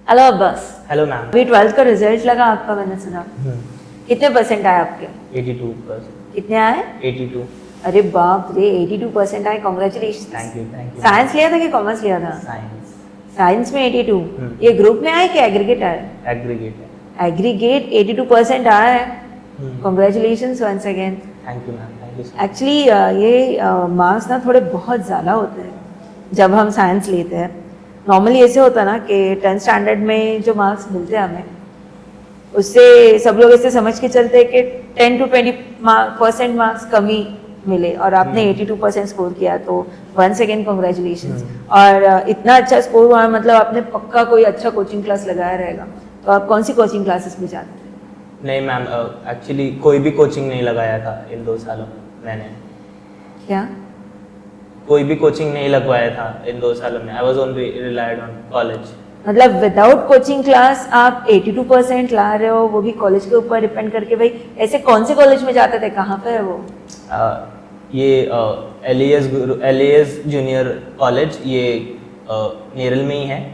Hello Abbas. Hello ma'am. अभी 12th का result लगा आपका, मैंने सुना। कितने परसेंट आए आपके? 82%। कितने आए? 82। अरे बाप रे, 82% आए, कॉन्ग्रेचुलेशन। Thank you. साइंस लिया था कि कॉमर्स लिया था? साइंस। साइंस में 82। ये ग्रुप में आए कि एग्रीगेट आए? एग्रीगेट है। एग्रीगेट 82% आया है, congratulation once again. Thank you ma'am, thank you so much. Actually ये मार्क्स ना थोड़े बहुत ज़्यादा होते हैं जब हम साइंस लेते हैं। नॉर्मली ऐसे होता है ना कि 10th स्टैंडर्ड में जो मार्क्स मिलते हैं हमें, उससे सब लोग ऐसे समझ के चलते हैं कि 10 to 20% मार्क्स कमी मिले, और आपने 82% स्कोर किया, तो वंस अगेन कॉन्ग्रेचुलेशन। और इतना अच्छा स्कोर हुआ, मतलब आपने पक्का कोई अच्छा कोचिंग क्लास लगाया रहेगा। तो आप कौन सी कोचिंग क्लासेस में जाते थे? नहीं मैम, एक्चुअली कोई भी कोचिंग नहीं लगाया था इन 2 सालों में मैंने। क्या? कोई भी कोचिंग नहीं लगवाया था इन 2 सालों में। I was only relied on college. मतलब विदाउट कोचिंग क्लास आप 82% ला रहे हो, वो भी कॉलेज के ऊपर डिपेंड करके। भाई ऐसे कौन से कॉलेज में जाते थे, कहाँ पे है वो? ये एल.ए.एस. जूनियर कॉलेज, ये नेरल में ही है,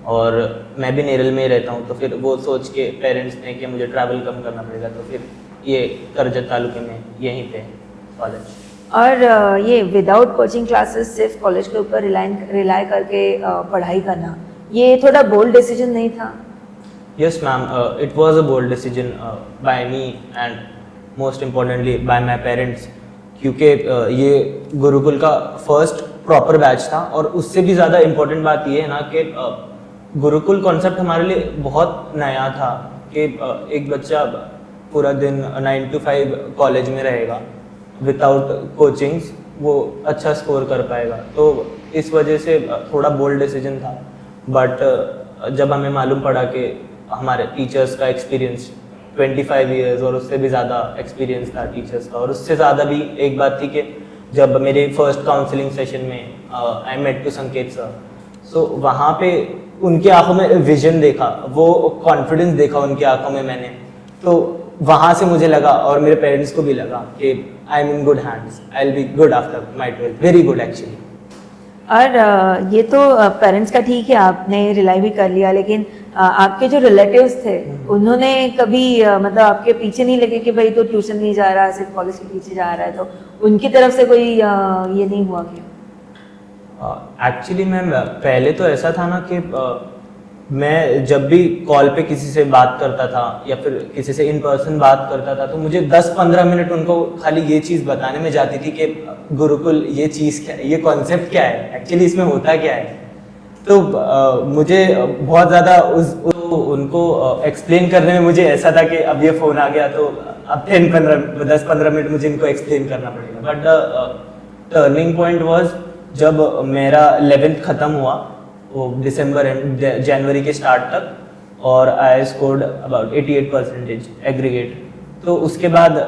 और मैं भी नेरल में ही रहता हूँ। तो फिर वो सोच के पेरेंट्स ने कि मुझे ट्रैवल कम करना पड़ेगा, तो फिर ये करजत तालुके में यहीं पे कॉलेज। और ये विदाउट कोचिंग क्लासेस सिर्फ कॉलेज के ऊपर रिलाई करके पढ़ाई करना, ये थोड़ा बोल्ड डिसीजन नहीं था? Yes ma'am, it was a bold decision by me and most importantly by my parents, क्योंकि ये गुरुकुल का फर्स्ट प्रॉपर बैच था। और उससे भी ज़्यादा इम्पोर्टेंट बात ये है ना कि गुरुकुल कॉन्सेप्ट हमारे लिए बहुत नया था कि एक बच्चा पूरा दिन 9 to 5 कॉलेज में रहेगा विदाउट कोचिंग्स, वो अच्छा स्कोर कर पाएगा। तो इस वजह से थोड़ा बोल्ड डिसीजन था। बट जब हमें मालूम पड़ा कि हमारे टीचर्स का एक्सपीरियंस 25 इयर्स और उससे भी ज़्यादा एक्सपीरियंस था टीचर्स का, और उससे ज़्यादा भी एक बात थी कि जब मेरे फर्स्ट काउंसलिंग सेशन में आई मेट टू संकेत सर, सो वहाँ पे उनकी आंखों में विजन देखा, वो कॉन्फिडेंस देखा उनकी आंखों में मैंने। तो वहाँ से मुझे लगा और मेरे पेरेंट्स को भी लगा कि I am in good hands, I will be good after my 12th, very good actually. और ये तो पेरेंट्स का ठीक है, आपने रिलाई भी कर लिया, लेकिन आपके जो रिलेटिव्स थे उन्होंने कभी मतलब आपके पीछे नहीं लगे कि भाई तो ट्यूशन नहीं जा रहा, सिर्फ कॉलेज के पीछे जा रहा है, तो उनकी तरफ से कोई ये नहीं हुआ क्या? एक्चुअली मैम, पहले तो ऐसा था ना कि मैं जब भी कॉल पे किसी से बात करता था या फिर किसी से इन पर्सन बात करता था, तो मुझे 10-15 मिनट उनको खाली ये चीज़ बताने में जाती थी कि गुरुकुल ये चीज़ क्या है, ये कॉन्सेप्ट क्या है, एक्चुअली इसमें होता क्या है। तो मुझे बहुत ज़्यादा उनको एक्सप्लेन करने में मुझे ऐसा था कि अब ये फ़ोन आ गया तो अब 10-15 मिनट मुझे इनको एक्सप्लेन करना पड़ेगा। But the turning point was जब मेरा 11th ख़त्म हुआ, वो दिसंबर एंड जनवरी के स्टार्ट तक, और आई स्कोर्ड अबाउट 88% एग्रीगेट। तो उसके बाद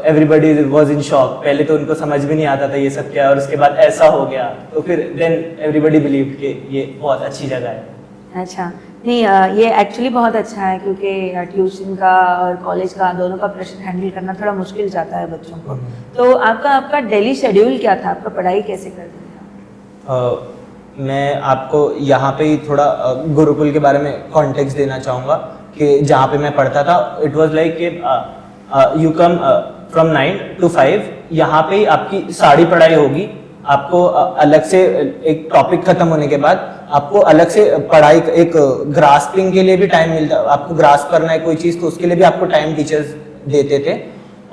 एवरीबडी वाज इन शॉक। पहले तो उनको समझ भी नहीं आता था ये सब क्या है, और उसके बाद ऐसा हो गया, तो फिर देन एवरीबडी बिलीव कि ये बहुत अच्छी जगह है। अच्छा, नहीं ये एक्चुअली बहुत अच्छा है, क्योंकि ट्यूशन का और कॉलेज का दोनों का प्रेशर हैंडल करना थोड़ा मुश्किल जाता है बच्चों को। तो आपका डेली शेड्यूल क्या था, आपका पढ़ाई कैसे करते थे? मैं आपको यहाँ पे ही थोड़ा गुरुकुल के बारे में कॉन्टेक्स्ट देना चाहूँगा कि जहाँ पे मैं पढ़ता था, इट वाज लाइक कि यू कम फ्रॉम 9 to 5, यहाँ पे ही आपकी सारी पढ़ाई होगी। आपको अलग से एक टॉपिक खत्म होने के बाद आपको अलग से पढ़ाई, एक ग्रास्पिंग के लिए भी टाइम मिलता, आपको ग्रास्प करना है कोई चीज़, तो उसके लिए भी आपको टाइम टीचर्स देते थे।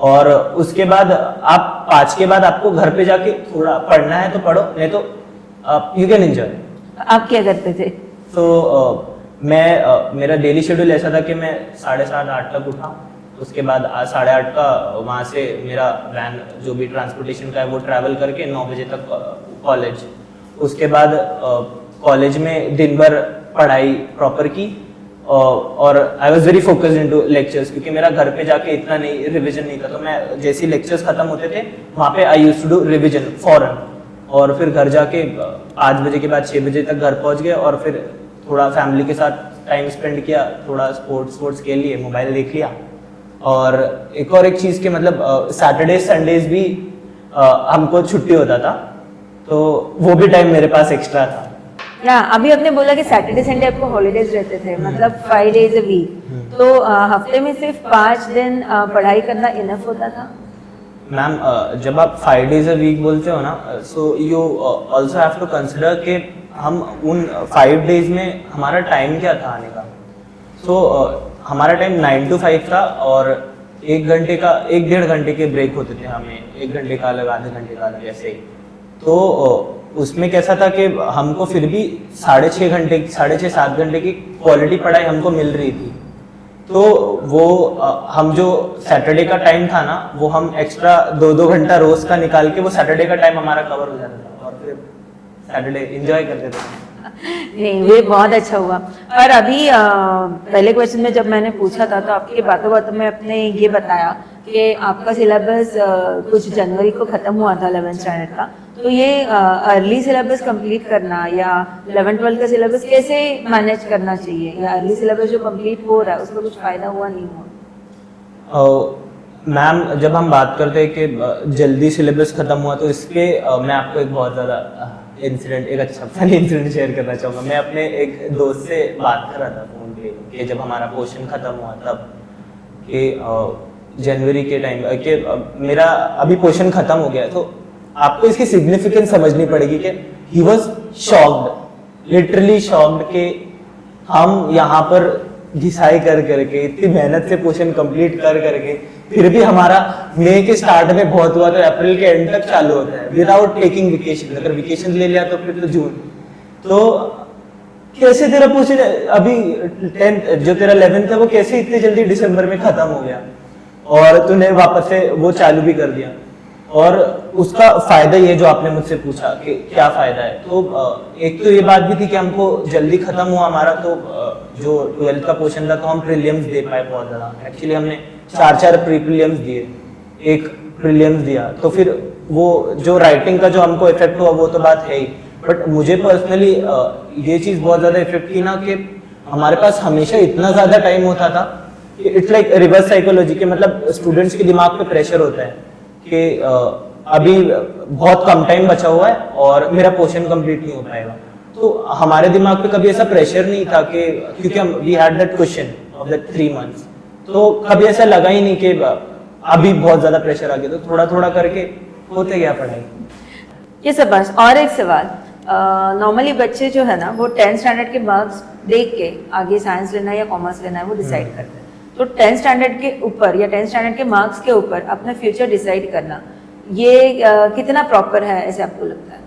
और उसके बाद आप 5 के बाद आपको घर पे जाके थोड़ा पढ़ना है तो पढ़ो, नहीं तो यू कैन एंजॉय। आप क्या करते थे? तो मेरा डेली शेड्यूल ऐसा था कि मैं 7:30-8 तक उठा, उसके बाद 8:30 का वहाँ से मेरा वैन जो भी ट्रांसपोर्टेशन का है वो ट्रैवल करके 9 बजे तक कॉलेज। उसके बाद कॉलेज में दिन भर पढ़ाई प्रॉपर की, और I was very focused into lectures, क्योंकि मेरा घर पे जाके इतना नहीं रिविजन नहीं था। तो मैं जैसे लेक्चर्स खत्म होते थे वहाँ पे I used to do revision फॉरन, और फिर घर जाके 5 बजे के बाद 6 बजे तक घर पहुँच गए, और फिर थोड़ा फैमिली के साथ टाइम स्पेंड किया, थोड़ा स्पोर्ट्स खेल लिए, मोबाइल देख लिया। और एक चीज़ के मतलब सैटरडे संडेज भी हमको छुट्टी होता था, तो वो भी टाइम मेरे पास एक्स्ट्रा था। या अभी आपने बोला कि सैटरडे संडे आपको हॉलीडेज रहते थे, मतलब 5 days a week, तो हफ्ते में सिर्फ 5 दिन पढ़ाई करना इनफ होता था? मैम जब आप 5 days a week बोलते हो ना, so you also have to consider कि हम उन 5 days में हमारा टाइम क्या था आने का। सो हमारा टाइम 9 to 5 था, और 1-1.5 घंटे के ब्रेक होते थे हमें, 1 घंटे का अलग, आधे घंटे का अलग, ऐसे ही। तो उसमें कैसा था कि हमको फिर भी 6.5-7 घंटे की क्वालिटी पढ़ाई हमको मिल रही थी। तो वो हम जो सैटरडे का टाइम था ना, वो हम एक्स्ट्रा 2-2 घंटा रोज का निकाल के वो सैटरडे का टाइम हमारा कवर हो जाता था, और फिर सैटरडे एंजॉय करते थे। नहीं, ये बहुत अच्छा हुआ। और अभी पहले क्वेश्चन में जब मैंने पूछा था, तो आपकी बातों बातों में आपने ये बताया कि आपका सिलेबस कुछ जनवरी को ख़त्म हुआ था 11th स्टैंडर्ड का, तो ये अर्ली सिलेबस कंप्लीट करना या 11th-12th का सिलेबस कैसे मैनेज करना चाहिए, या अर्ली सिलेबस जो कंप्लीट हो रहा है उसका कुछ फ़ायदा हुआ नहीं हुआ? मैम जब हम बात करते हैं कि जल्दी सिलेबस खत्म हुआ, तो इस पे मैं आपको एक बहुत ज़्यादा इंसिडेंट, एक अच्छा फनी इंसिडेंट शेयर करना चाहूँगा। मैं अपने एक दोस्त से बात कर रहा था फ़ोन पे कि जब हमारा पोर्शन ख़त्म हुआ तब, कि जनवरी के टाइम कि मेरा अभी पोर्शन ख़त्म हो गया, तो आपको इसकी सिग्निफिकेंस समझनी पड़ेगी कि he was shocked, literally shocked, कि हम यहाँ पर घिसाई कर करके, इतनी मेहनत से पोर्शन कंप्लीट कर करके, फिर भी हमारा मई के स्टार्ट में बहुत हुआ तो अप्रैल के एंड तक चालू होता है विदाउट टेकिंग वेकेशन। अगर वेकेशन ले लिया तो फिर तो जून। तो कैसे तेरा पोर्शन अभी 10th जो तेरा 11th है वो कैसे इतनी जल्दी दिसंबर में खत्म हो गया, और तूने वापस से वो चालू भी कर दिया? और उसका फायदा ये जो आपने मुझसे पूछा कि क्या फायदा है, तो एक तो ये बात भी थी कि हमको जल्दी खत्म हुआ हमारा, तो जो 12th का पोर्शन था तो हम प्रीलिम्स दे पाए बहुत ज़्यादा। एक्चुअली हमने 4 प्री प्रीलिम्स दिए, 1 प्रीलिम्स दिया, तो फिर वो जो राइटिंग का जो हमको इफेक्ट हुआ वो तो बात है ही, बट मुझे पर्सनली ये चीज़ बहुत ज़्यादा इफेक्ट की ना, कि हमारे पास हमेशा इतना ज़्यादा टाइम होता था कि इट्स लाइक रिवर्स साइकोलॉजी के, मतलब स्टूडेंट्स के दिमाग पे प्रेशर होता है कि अभी बहुत कम टाइम बचा हुआ है और मेरा पोर्शन कंप्लीट नहीं हो पाएगा। तो हमारे दिमाग पे कभी ऐसा प्रेशर नहीं था, कि क्योंकि हम we had that question of that 3 months, तो कभी ऐसा लगा ही नहीं कि अभी बहुत ज्यादा प्रेशर आ गया। तो थोड़ा थोड़ा करके होते गया पढ़ाई। ये सब बस। और एक सवाल, नॉर्मली बच्चे जो है ना वो 10th स्टैंडर्ड के मार्क्स देख के आगे साइंस लेना है या कॉमर्स लेना है वो डिसाइड करते हैं। तो 10th स्टैंडर्ड के ऊपर या 10th स्टैंडर्ड के मार्क्स के ऊपर अपना फ्यूचर डिसाइड करना, ये कितना प्रॉपर है ऐसे आपको लगता है?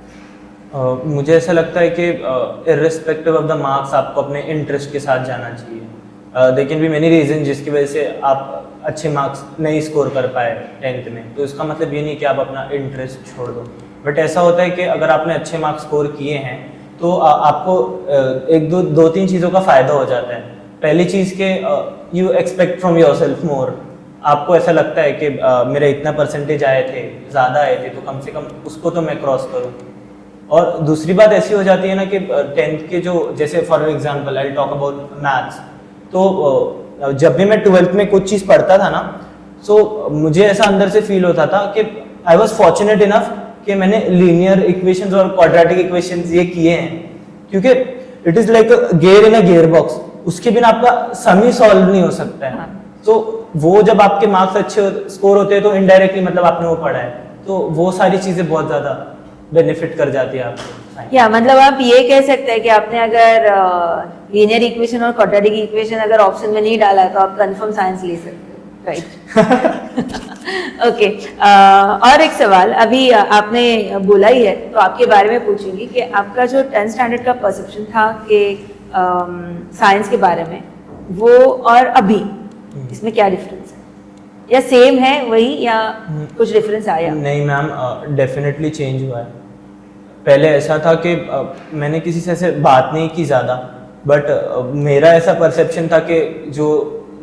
मुझे ऐसा लगता है कि इर्रिस्पेक्टिव ऑफ द मार्क्स आपको अपने इंटरेस्ट के साथ जाना चाहिए। There can be many reason जिसकी वजह से आप अच्छे मार्क्स नहीं स्कोर कर पाए 10th में, तो इसका मतलब ये नहीं कि आप अपना इंटरेस्ट छोड़ दो, बट ऐसा होता है कि अगर आपने अच्छे मार्क्स स्कोर किए हैं तो आपको एक दो तीन चीज़ों का फ़ायदा हो जाता है। पहली चीज़ के you expect from your self मोर, आपको ऐसा लगता है कि मेरे इतना परसेंटेज आए थे, ज़्यादा आए थे, तो कम से कम उसको तो मैं क्रॉस करूँ। और दूसरी बात ऐसी हो जाती है ना कि 10th के जो, जैसे for example I talk about maths, तो जब भी मैं 12th में कुछ चीज़ पढ़ता था ना, सो मुझे ऐसा अंदर से फील होता था कि आई वॉज फॉर्चुनेट इनफ कि मैंने लीनियर इक्वेशंस और क्वाड्रेटिक इक्वेशंस ये किए हैं, क्योंकि it is like gear in a gear box, उसके बिना आपका सम ही सॉल्व नहीं हो सकता है। तो वो जब आपके मार्क्स अच्छे स्कोर होते हैं तो इनडायरेक्टली मतलब आपने वो पढ़ा है, तो वो सारी चीज़ें बहुत ज़्यादा बेनिफिट कर जाती है आपको। या मतलब आप ये कह सकते हैं कि आपने अगर लीनियर इक्वेशन और क्वाड्रेटिक इक्वेशन अगर ऑप्शन में नहीं डाला है तो आप कंफर्म साइंस ले सकते हो, राइट? ओके। और एक सवाल, अभी आपने बोला ही है तो आपके बारे में पूछूंगी कि आपका जो 10th स्टैंडर्ड का परसेप्शन था कि साइंस के बारे में, वो और अभी इसमें क्या डिफरेंस है, या सेम है वही, या कुछ डिफरेंस आया? नहीं मैम, डेफिनेटली चेंज हुआ है। पहले ऐसा था कि मैंने किसी से ऐसे बात नहीं की ज़्यादा, बट मेरा ऐसा परसेप्शन था कि जो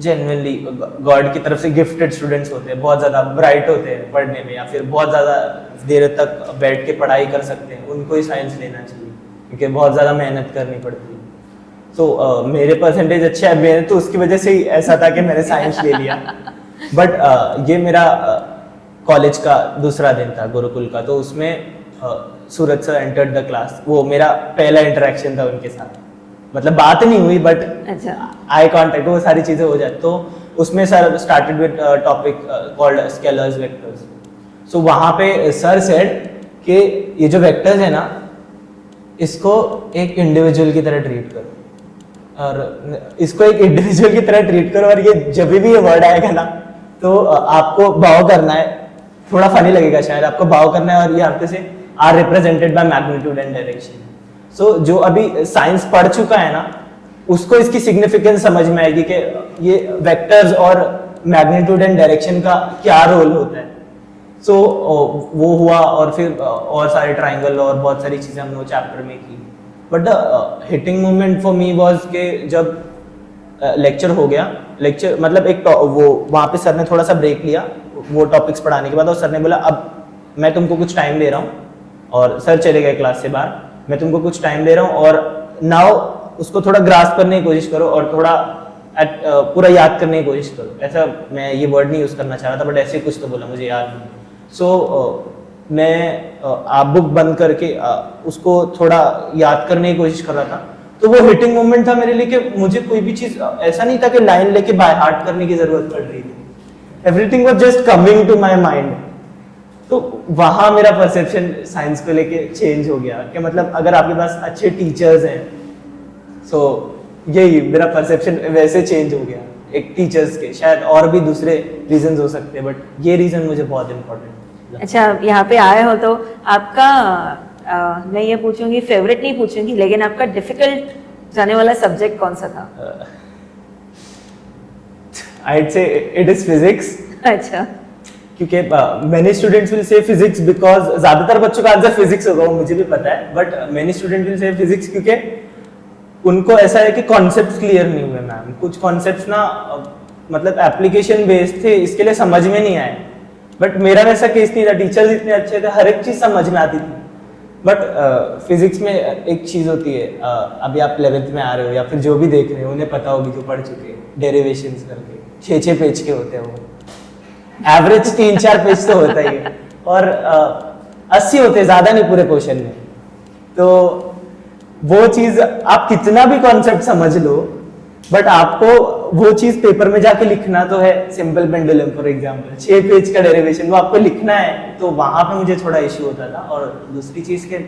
जेन्युइनली गॉड की तरफ से गिफ्टेड स्टूडेंट्स होते हैं, बहुत ज़्यादा ब्राइट होते हैं पढ़ने में, या फिर बहुत ज़्यादा देर तक बैठ के पढ़ाई कर सकते हैं, उनको ही साइंस लेना चाहिए, क्योंकि बहुत ज़्यादा मेहनत करनी पड़ती है। तो मेरे परसेंटेज अच्छे है, मेरे तो उसकी वजह से ही ऐसा था कि मैंने साइंस ले लिया। बट ये मेरा कॉलेज का दूसरा दिन था गुरुकुल का, तो उसमें सूरज सर एंटर्ड द क्लास, वो मेरा पहला इंटरेक्शन था उनके साथ, मतलब बात नहीं हुई बट अच्छा आई कांटेक्ट, वो सारी चीजें हो जाती। तो उसमें sir started with topic called scalars vectors. So वहां पे सर सेड कि ये जो वेक्टर्स है ना, इसको एक इंडिविजुअल की तरह ट्रीट करो, और इसको एक इंडिविजुअल की तरह ट्रीट करो, और ये जब भी ये वर्ड आएगा ना तो आपको बाव करना है, थोड़ा फनी लगेगा शायद, आपको बाव करना है, और ये आपके से are represented by magnitude and direction. So जो अभी साइंस पढ़ चुका है ना, उसको इसकी सिग्निफिकेंस समझ में आएगी कि ये वेक्टर्स और मैग्नीट्यूड एंड डायरेक्शन का क्या रोल होता है। सो वो हुआ, और फिर और सारे ट्राइंगल और बहुत सारी चीजें हमने वो चैप्टर में की। But the hitting moment for me was के जब लेक्चर हो गया, लेक्चर मतलब एक वो वहाँ पे सर ने थोड़ा सा ब्रेक लिया वो टॉपिक्स पढ़ाने के बाद, और सर ने बोला अब मैं तुमको कुछ टाइम दे रहा हूँ, और सर चले गए क्लास से बाहर, मैं तुमको कुछ टाइम दे रहा हूँ और नाउ उसको थोड़ा ग्रास्प करने की कोशिश करो, और थोड़ा पूरा याद करने की कोशिश करो। ऐसा मैं ये वर्ड नहीं यूज करना चाह रहा था, बट ऐसे कुछ तो बोला, मुझे याद नहीं। सो मैं आप बुक बंद करके उसको थोड़ा याद करने की कोशिश कर रहा था। तो वो हिटिंग मोमेंट था मेरे लिए कि मुझे कोई भी चीज ऐसा नहीं था कि लाइन लेके बाय हार्ट करने की जरूरत पड़ रही थी, everything was just coming to my mind. तो वहां मेरा परसेप्शन साइंस को लेके चेंज हो गया कि मतलब अगर आपके पास अच्छे टीचर्स हैं, सो यही मेरा परसेप्शन वैसे चेंज हो गया एक टीचर्स के। शायद और भी दूसरे रीजंस हो सकते हैं, बट ये रीजन मुझे बहुत इम्पोर्टेंट। अच्छा, यहाँ पे आए हो तो आपका मैं ये पूछूंगी, फेवरेट नहीं पूछूंगी, लेकिन आपका डिफिकल्ट जाने वाला सब्जेक्ट कौन सा था? I'd say it is physics। अच्छा, क्योंकि many students will say physics because ज्यादातर बच्चों का आंसर फिजिक्स होगा, वो मुझे भी पता है, but many students will say physics क्योंकि उनको ऐसा है कि कॉन्सेप्ट्स क्लियर नहीं हुए मैम, कुछ कॉन्सेप्ट्स ना मतलब एप्लीकेशन बेस्ड थे, इसके लिए समझ में नहीं आए। बट मेरा वैसा केस नहीं था, टीचर्स इतने अच्छे थे, हर एक चीज समझ में आती थी। बट फिजिक्स में एक चीज होती है, अभी आप 11th में आ रहे हो या फिर जो भी देख रहे हो उन्हें पता होगी जो पढ़ चुके हैं, डेरिवेशंस करके 6-6 पेज के होते हैं, वो एवरेज 3-4 पेज तो होता ही है, और 80 होते हैं, ज्यादा नहीं पूरे क्वेश्चन में। तो वो चीज आप कितना भी कॉन्सेप्ट समझ लो, बट आपको वो चीज पेपर में जाके लिखना तो है। Simple pendulum for example 6 page का डेरिवेशन वो आपको लिखना है, तो वहां पे मुझे थोड़ा इश्यू होता था। और दूसरी चीज के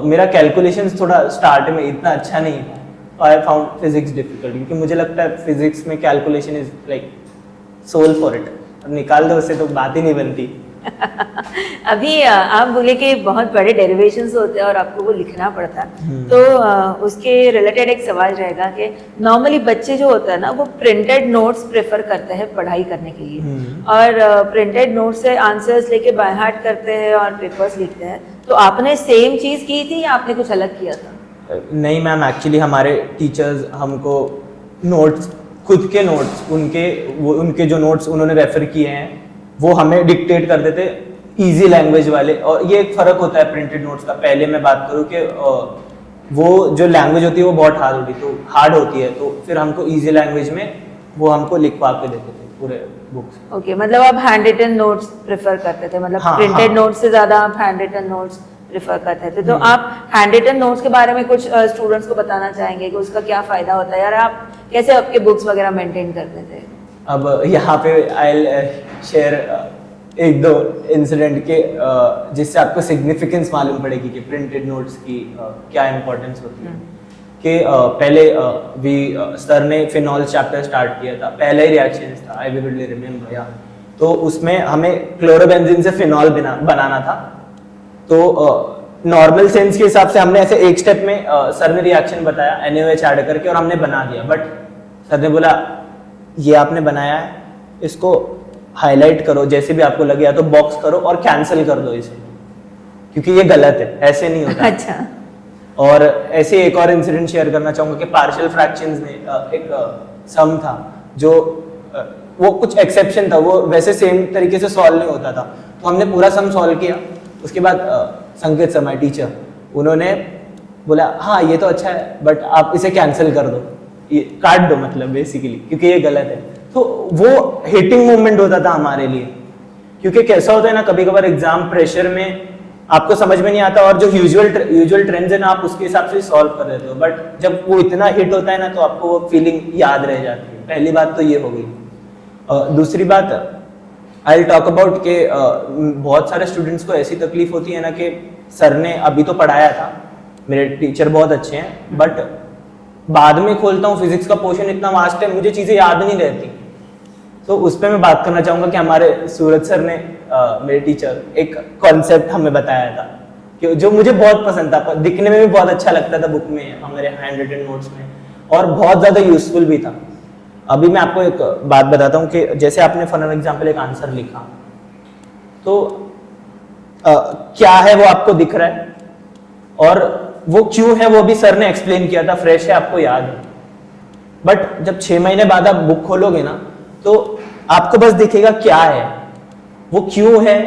मेरा कैलकुलेशंस थोड़ा स्टार्ट में इतना अच्छा नहीं था, आई फाउंड फिजिक्स डिफिकल्ट, क्योंकि मुझे लगता है फिजिक्स में calculation is like soul for it, अब निकाल दो उससे तो बात ही नहीं बनती। अभी आप बोले कि बहुत बड़े डेरिवेशंस होते हैं और आपको वो लिखना पड़ता है, तो उसके रिलेटेड एक सवाल रहेगा कि नॉर्मली बच्चे जो होता है ना, वो प्रिंटेड नोट्स प्रेफर करते हैं पढ़ाई करने के लिए, और प्रिंटेड नोट्स से आंसर्स लेके बाय हार्ट करते हैं और पेपर्स लिखते हैं। तो आपने सेम चीज की थी या आपने कुछ अलग किया था? नहीं मैम, एक्चुअली हमारे टीचर्स हमको नोट्स, खुद के नोट्स, उनके जो नोट्स उन्होंने रेफर किए हैं वो हमें डिक्टेट कर देते, इजी लैंग्वेज वाले। और ये एक फर्क होता है प्रिंटेड नोट्स का। पहले मैं बात करूँ कि वो जो लैंग्वेज होती है वो बहुत हार्ड होती है, तो फिर हमको इजी लैंग्वेज में वो हमको लिखवा के देते थे पूरे बुक्स। ओके, मतलब आप हैंड रिटन नोट्स प्रेफर करते थे, मतलब हाँ, प्रिंटेड हाँ। नोट्स से ज्यादा आप हैंड रिटन नोट्स प्रेफर करते थे। तो आप हैंड रिटन नोट्स के बारे में कुछ स्टूडेंट्स को बताना चाहेंगे कि उसका क्या फायदा होता है, यार आप कैसे आपके बुक्स वगैरह मेंटेन करते थे? अब यहाँ पे आई शेयर 1-2 इंसिडेंट के जिससे आपको सिग्निफिकेंस मालूम पड़ेगी कि प्रिंटेड नोट्स की क्या इंपॉर्टेंस होती है। कि पहले सर ने फिनॉल चैप्टर स्टार्ट किया था, पहला ही रिएक्शन था, आई विविडली रिमेम्बर। या तो उसमें हमें क्लोरोबेंजीन से फिनॉल बनाना था। तो नॉर्मल सेंस के हिसाब से हमने ऐसे एक स्टेप में सर ने रिएक्शन बताया NaOH ऐड करके और हमने बना दिया। बट सर ने बोला ये आपने बनाया है, इसको हाईलाइट करो, जैसे भी आपको लगे, या तो बॉक्स करो और कैंसिल कर दो इसे, क्योंकि ये गलत है, ऐसे नहीं होता। अच्छा। और ऐसे एक और इंसिडेंट शेयर करना चाहूंगा कि पार्शियल फ्रैक्शंस में एक सम था जो वो कुछ एक्सेप्शन था, वो वैसे सेम तरीके से सॉल्व नहीं होता था। तो हमने पूरा सम सॉल्व किया, उसके बाद संकेत सर माय टीचर, उन्होंने बोला हाँ ये तो अच्छा है बट आप इसे कैंसिल कर दो, ये काट दो मतलब बेसिकली, क्योंकि ये गलत है। तो वो हिटिंग मोमेंट होता था हमारे लिए, क्योंकि कैसा होता है ना, कभी कभार एग्जाम प्रेशर में आपको समझ में नहीं आता, और जो यूजुअल ट्रेंड्स है ना आप उसके हिसाब से सॉल्व कर देते हो, बट जब वो इतना हिट होता है ना तो आपको वो फीलिंग याद रह जाती है। पहली बात तो ये हो गई। दूसरी बात आई विल टॉक अबाउट के बहुत सारे स्टूडेंट्स को ऐसी तकलीफ होती है ना कि सर ने अभी तो पढ़ाया था, मेरे टीचर बहुत अच्छे हैं, बट बाद में खोलता हूँ फिजिक्स का पोर्शन इतना वास्ट है, मुझे चीज़ें याद नहीं रहती। तो उस पर मैं बात करना चाहूँगा कि हमारे सूरज सर ने मेरे टीचर एक कॉन्सेप्ट हमें बताया था कि जो मुझे बहुत पसंद था, दिखने में भी बहुत अच्छा लगता था बुक में, हमारे हैंड रिटन नोट्स में, और बहुत ज़्यादा यूजफुल भी था। अभी मैं आपको एक बात बताता हूँ कि जैसे आपने फॉर एग्जाम्पल एक आंसर लिखा, तो क्या है वो आपको दिख रहा है, और वो क्यों है वो भी सर ने एक्सप्लेन किया था, फ्रेश है, आपको याद है। बट जब 6 महीने बाद आप बुक खोलोगे ना तो आपको बस दिखेगा क्या है, वो क्यों है,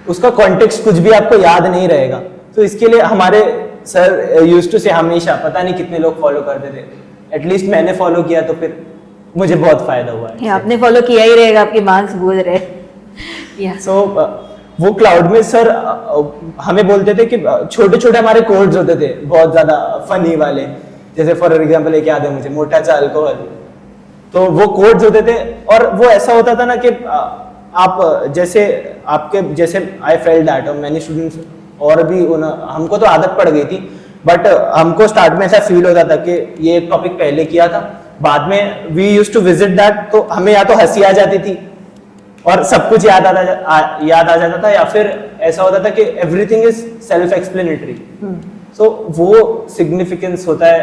उसका कॉन्टेक्स्ट कुछ भी आपको याद नहीं रहेगा। तो इसके लिए हमारे सर यूज्ड टू से हमेशा, पता नहीं कितने लोग फॉलो करते थे, एटलीस्ट मैंने फॉलो किया तो फिर मुझे बहुत फायदा हुआ है। आपने फॉलो किया ही रहेगा, आपके मार्क्स बोल रहे। सो वो क्लाउड में सर हमें बोलते थे कि छोटे छोटे हमारे कोड्स होते थे बहुत ज्यादा फनी वाले, जैसे फॉर एग्जाम्पल एक याद है मुझे, मोटा चा अल्कोहल, तो वो कोड्स होते थे, और वो ऐसा होता था ना कि आप जैसे आपके जैसे आई फेल्ट दैट, और मैनी स्टूडेंट्स और भी हमको तो आदत पड़ गई थी, बट हमको स्टार्ट में ऐसा फील होता था कि ये एक टॉपिक पहले किया था, बाद में we used to visit that, तो हमें या तो हंसी आ जाती थी और सब कुछ याद आ जाता था, या फिर ऐसा होता था कि एवरीथिंग इज सेल्फ एक्सप्लेनेटरी। सो वो सिग्निफिकेंस होता है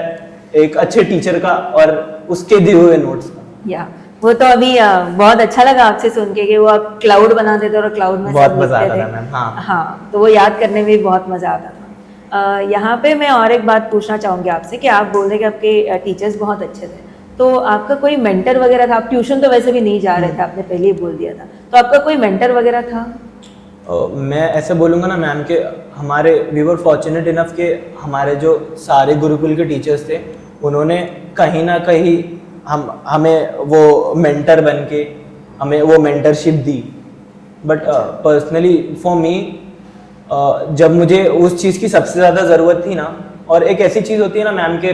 एक अच्छे टीचर का और उसके दिए हुए नोट्स का। या वो तो अभी बहुत अच्छा लगा आपसे सुन के कि वो आप क्लाउड बनाते थे और क्लाउड में बहुत सब मजा लिखते आता थे। था मैम। हाँ हाँ, तो वो याद करने में भी बहुत मजा आता था। यहाँ पे मैं और एक बात पूछना चाहूंगी आपसे कि आप बोल रहे कि आपके टीचर्स बहुत अच्छे थे, तो आपका कोई मेंटर वगैरह था? आप ट्यूशन तो वैसे भी नहीं जा रहे थे, आपने पहले ही बोल दिया था, तो आपका कोई मेंटर वगैरह था? मैं ऐसे बोलूँगा ना मैम कि हमारे वी वर फॉर्चुनेट इनफ के हमारे जो सारे गुरुकुल के टीचर्स थे उन्होंने कहीं ना कहीं हमें वो मेंटर बन के हमें वो mentorship the. But personally for me जब मुझे उस चीज़ की सबसे ज़्यादा ज़रूरत थी ना, और एक ऐसी चीज़ होती है ना मैम के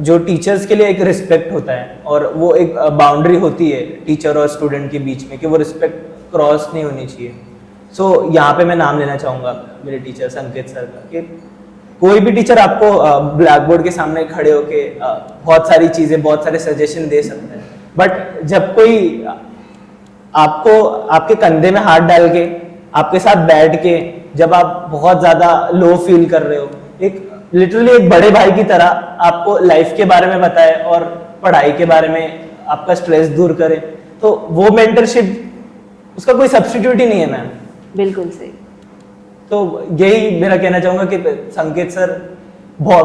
जो टीचर्स के लिए एक रिस्पेक्ट होता है, और वो एक बाउंड्री होती है टीचर और स्टूडेंट के बीच में कि वो रिस्पेक्ट क्रॉस नहीं होनी चाहिए। सो यहाँ पे मैं नाम लेना चाहूँगा मेरे टीचर संकेत सर का, कि कोई भी टीचर आपको ब्लैक बोर्ड के सामने खड़े होके बहुत सारी चीज़ें, बहुत सारे सजेशन दे सकते हैं, बट जब कोई आपको आपके कंधे में हाथ डाल के आपके साथ बैठ के जब आप बहुत ज़्यादा लो फील कर रहे हो, एक लिटरली एक बड़े भाई की तरह आपको लाइफ के बारे में बताए और पढ़ाई के बारे में आपका स्ट्रेस दूर करे, तो वो मेंटरशिप उसका कोई सब्स्टिट्यूट ही नहीं है मैम। बिल्कुल सही। तो यही मेरा कहना चाहूँगा कि संकेत सर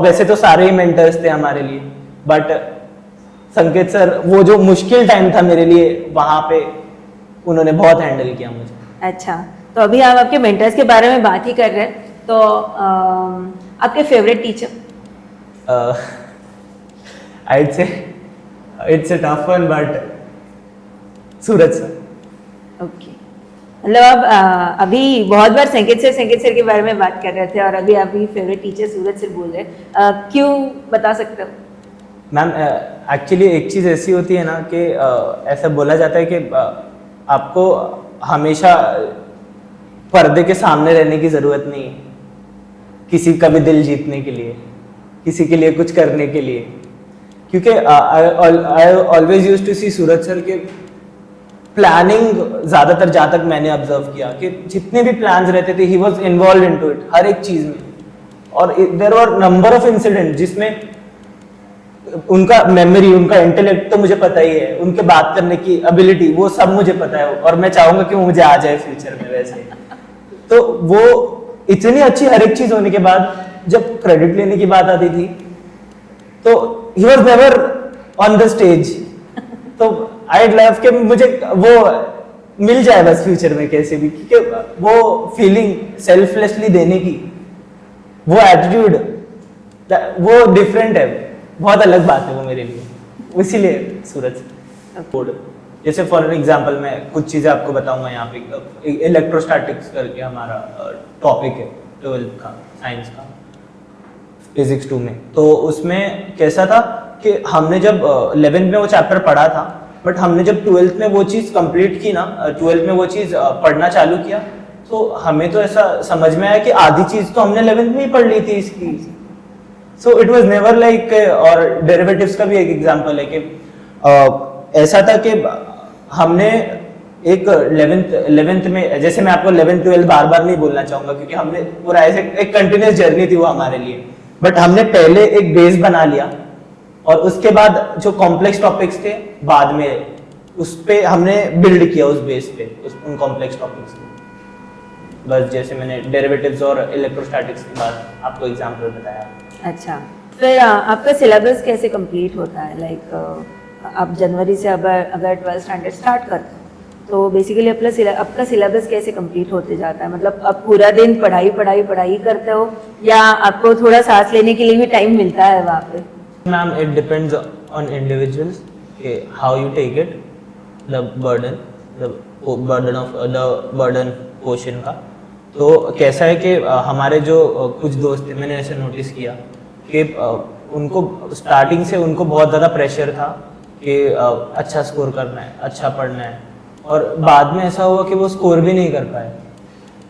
वैसे तो सारे ही मेंटर्स थे हमारे लिए, बट संकेत सर वो जो मुश्किल टाइम था मेरे लिए वहाँ पे उन्होंने बहुत हैंडल किया मुझे। अच्छा, तो अभी आप आपके मेंटर्स के बारे में बात ही कर रहे हैं, तो आपके favourite teacher? I'd say it's a tough one, but Suraj sir. Okay, मतलब आप अभी बहुत बार संकेत सर के बारे में बात कर रहे थे और अभी अभी फेवरेट टीचर सूरज सर बोल रहे हैं, क्यों बता सकते हो? मैम एक्चुअली एक चीज़ ऐसी होती है ना कि ऐसा बोला जाता है कि आपको हमेशा पर्दे के सामने रहने की ज़रूरत नहीं है किसी का भी दिल जीतने के लिए, किसी के लिए कुछ करने के लिए, क्योंकि I always used to see Suraj sir के प्लानिंग, ज़्यादातर जहाँ तक मैंने ऑब्जर्व किया कि जितने भी प्लान्स रहते थे he was involve into it, हर एक चीज़ में। और there were number of incident जिसमें उनका मेमोरी, उनका इंटेलेक्ट तो मुझे पता ही है, उनके बात करने की एबिलिटी वो सब मुझे पता है, और मैं चाहूँगा कि वो मुझे आ जाए फ्यूचर में वैसे। तो वो इतनी अच्छी हर एक चीज़ होने के बाद जब क्रेडिट लेने की बात आती थी तो he was never on the stage. तो आई लव कि मुझे वो मिल जाए बस फ्यूचर में कैसे भी, क्योंकि वो फीलिंग सेल्फलेसली देने की, वो एटीट्यूड, वो डिफरेंट है, बहुत अलग बात है वो मेरे लिए, इसीलिए सूरज। जैसे फॉर एग्जांपल मैं कुछ चीज़ें आपको बताऊंगा यहाँ पे। इलेक्ट्रोस्टैटिक्स करके हमारा टॉपिक है 12th का साइंस का फिजिक्स 2 में। तो उसमें कैसा था कि हमने जब 11th में वो चैप्टर पढ़ा था, बट हमने जब 12th में वो चीज़ कंप्लीट की ना, 12th में वो चीज़ पढ़ना चालू किया, तो हमें तो ऐसा समझ में आया कि आधी चीज़ तो हमने 11th में ही पढ़ ली थी इसकी। So it was never like, और डेरिवेटिव्स का भी एक एग्जांपल है कि ऐसा था कि हमने एक 11th में, जैसे मैं आपको 11th 12th बार बार नहीं बोलना चाहूंगा क्योंकि हमने पूरा ऐसे एक कंटिन्यूस जर्नी थी वो हमारे लिए, बट हमने पहले एक बेस बना लिया और उसके बाद जो कॉम्प्लेक्स टॉपिक्स थे बाद में उस पे हमने बिल्ड किया, उस बेस पे उन कॉम्प्लेक्स टॉपिक्स को। बस जैसे मैंने डेरिवेटिव्स और इलेक्ट्रोस्टैटिक्स के बाद आपको एग्जांपल बताया। अच्छा, फिर आपका सिलेबस कैसे कंप्लीट होता है? लाइक आप जनवरी से अगर 12th स्टैंडर्ड स्टार्ट करते हो तो बेसिकली आपका सिलेबस कैसे कंप्लीट होते जाता है? मतलब आप पूरा दिन पढ़ाई करते हो या आपको थोड़ा सांस लेने के लिए भी टाइम मिलता है वहाँ पे? Ma'am it depends on individuals कि how you take it, the burden portion का। तो कैसा है कि हमारे जो कुछ दोस्त थे, मैंने ऐसे नोटिस किया कि उनको स्टार्टिंग से उनको बहुत ज़्यादा प्रेशर था कि अच्छा स्कोर करना है, अच्छा पढ़ना है, और बाद में ऐसा हुआ कि वो स्कोर भी नहीं कर पाए।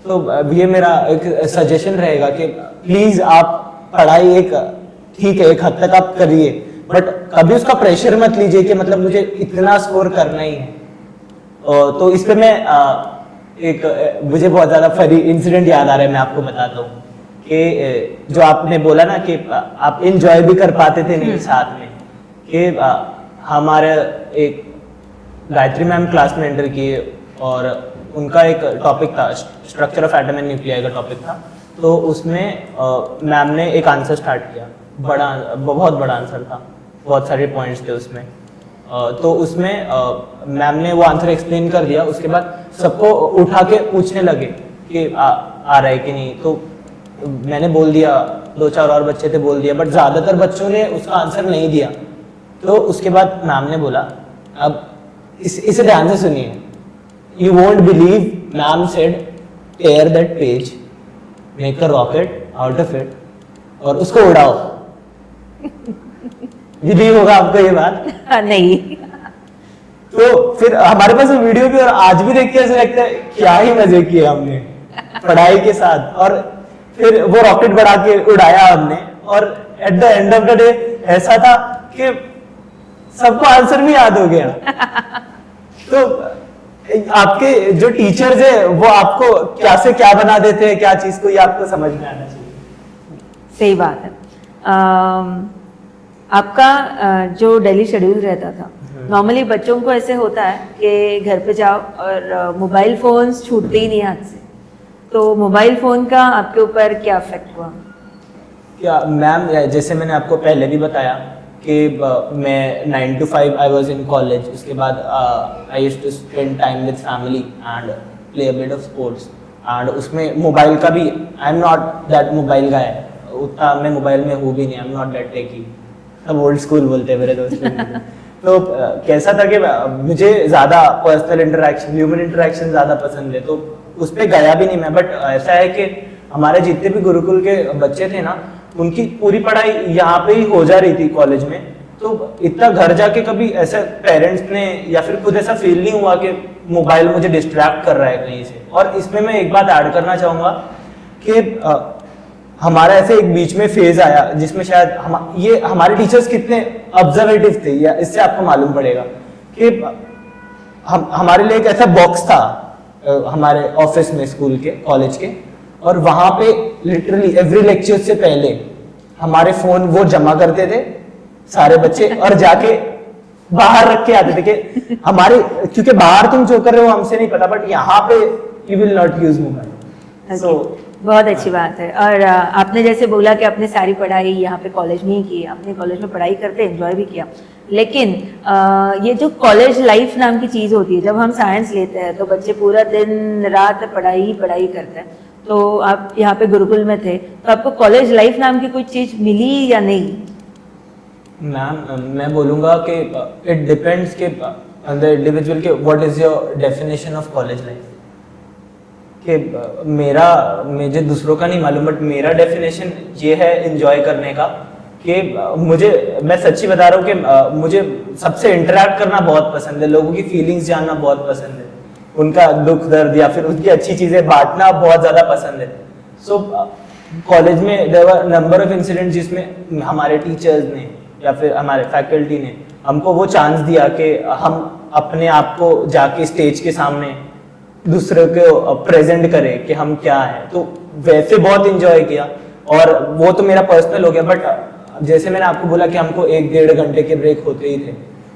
तो ये मेरा एक सजेशन रहेगा कि प्लीज़ आप पढ़ाई एक ठीक है एक हद तक आप करिए, बट कभी उसका प्रेशर मत लीजिए कि मतलब मुझे इतना स्कोर करना ही है। तो इस पे मैं मुझे बहुत ज़्यादा फनी इंसिडेंट याद आ रहा है, मैं आपको बताता हूँ कि जो आपने बोला ना कि आप इंजॉय भी कर पाते थे नहीं साथ में, कि हमारे एक गायत्री मैम क्लास में एंटर किए और उनका एक टॉपिक था structure of atom and nuclei का टॉपिक था। तो उसमें मैम ने एक आंसर स्टार्ट किया, बहुत बड़ा आंसर था, बहुत सारे पॉइंट्स थे उसमें। तो उसमें मैम ने वो आंसर एक्सप्लेन कर दिया, उसके बाद सबको उठा के पूछने लगे कि आ रहा है कि नहीं। तो मैंने बोल दिया, 2-4 और बच्चे थे बोल दिया, बट ज़्यादातर बच्चों ने उसका आंसर नहीं दिया। तो उसके बाद मैम ने बोला, अब इसे ध्यान से सुनिए, you won't believe, ma'am said tear that page, make a rocket out of it और उसको उड़ाओ। बिलीव होगा आपको ये बात? नहीं। तो फिर हमारे पास वो वीडियो भी, और आज भी देख के ऐसा लगता है क्या ही मजे किए हमने पढ़ाई के साथ। और फिर वो रॉकेट बढ़ा के उड़ाया हमने, और at the end of the day ऐसा था कि सबको आंसर भी याद हो गया। तो आपके जो टीचर्स है वो आपको क्या से क्या बना देते हैं, क्या चीज को, ये आपको समझ में आना चाहिए। सही बात है। आपका जो डेली शेड्यूल रहता था, नॉर्मली बच्चों को ऐसे होता है कि घर पे जाओ और मोबाइल फोन्स छूटते ही नहीं हाथ से, तो मोबाइल फोन का आपके ऊपर क्या इफेक्ट हुआ? क्या मैम, जैसे मैंने आपको पहले भी बताया कि मैं 9 to 5 I was in college, उसके बाद I used to spend time with family and play a bit of sports, and उसमें मोबाइल का भी, I am not that mobile guy, उतना मैं मोबाइल में हूँ भी नहीं, I am not that techie, सब ओल्ड स्कूल बोलते हैं मेरे दोस्त। तो कैसा था कि मुझे ज़्यादा पर्सनल इंटरेक्शन, ह्यूमन इंटरेक्शन ज़्यादा पसंद है, तो उस पर गया भी नहीं मैं। बट ऐसा है कि हमारे जितने भी गुरुकुल के बच्चे थे ना, उनकी पूरी पढ़ाई यहाँ पे ही हो जा रही थी कॉलेज में, तो इतना घर जाके कभी ऐसा पेरेंट्स ने या फिर खुद ऐसा फील नहीं हुआ कि मोबाइल मुझे डिस्ट्रैक्ट कर रहा है कहीं से। और इसमें मैं एक बात ऐड करना चाहूँगा कि हमारा ऐसे एक बीच में फेज आया जिसमें शायद ये हमारे टीचर्स कितने ऑब्जर्वेटिव थे, या इससे आपको मालूम पड़ेगा कि हमारे लिए एक ऐसा बॉक्स था हमारे ऑफिस में, स्कूल के, कॉलेज के, और वहां पे लिटरली एवरी लेक्चर से पहले हमारे फोन वो जमा करते थे सारे बच्चे, और जाके बाहर रख के आते थे कि हमारे, क्योंकि बाहर तुम जो कर रहे हो हमसे नहीं पता, बट यहाँ पे you will not use mobile. So बहुत अच्छी बात है। और आपने जैसे बोला कि आपने सारी पढ़ाई यहाँ पे कॉलेज में ही की, आपने कॉलेज में पढ़ाई करते एंजॉय भी किया, लेकिन ये जो कॉलेज लाइफ नाम की चीज़ होती है, जब हम साइंस लेते हैं तो बच्चे पूरा दिन रात पढ़ाई करते हैं, तो आप यहाँ पे गुरुकुल में थे, तो आपको कॉलेज लाइफ नाम की कोई चीज़ मिली या नहीं? मैम, मैं बोलूँगा कि इट डिपेंड्स कि ऑन द इंडिविजुअल के what is your definition of college life, कि मुझे दूसरों का नहीं मालूम बट मेरा डेफिनेशन ये है एंजॉय करने का कि मैं सच्ची बता रहा हूँ कि मुझे सबसे इंटरेक्ट करना बहुत पसंद है, लोगों की फीलिंग्स जानना बहुत पसंद है, उनका दुख दर्द या फिर उनकी अच्छी चीजें बांटना बहुत ज्यादा पसंद है। सो कॉलेज में there were number of incident जिसमें हमारे टीचर्स ने या फिर हमारे फैकल्टी ने हमको वो चांस दिया कि हम अपने आप को जाके स्टेज के सामने दूसरे को प्रेजेंट करें कि हम क्या हैं, तो वैसे बहुत इंजॉय किया। और वो तो मेरा पर्सनल हो गया, बट जैसे मैंने आपको बोला कि हमको 1-1.5 घंटे के ब्रेक होते ही थे,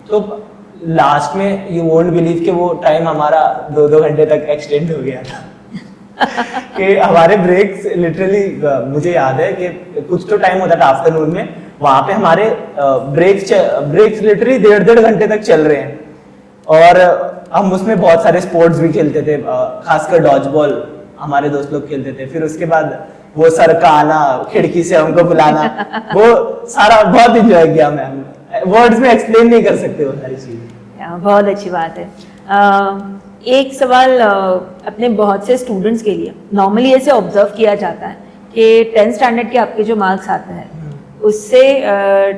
तो लास्ट में यू वोंट बिलीव कि वो टाइम हमारा 2-2 घंटे तक एक्सटेंड हो गया था कि हमारे ब्रेक्स लिटरली मुझे याद है कि कुछ तो टाइम होता था आफ्टरनून में, वहां पे हमारे ब्रेक्स लिटरली 1.5 घंटे तक चल रहे हैं। और हम उसमें बहुत सारे स्पोर्ट्स भी खेलते थे, खासकर डॉज बॉल हमारे दोस्त लोग खेलते थे। फिर उसके बाद वो सर का आना, खिड़की से हमको बुलाना, वो सारा बहुत इंजॉय किया मैम, वर्ड्स में एक्सप्लेन नहीं कर सकते वो सारी चीजें। बहुत अच्छी बात है। एक सवाल अपने बहुत से स्टूडेंट्स के लिए, नॉर्मली ऐसे ऑब्जर्व किया जाता है कि 10th स्टैंडर्ड के आपके जो मार्क्स आते हैं उससे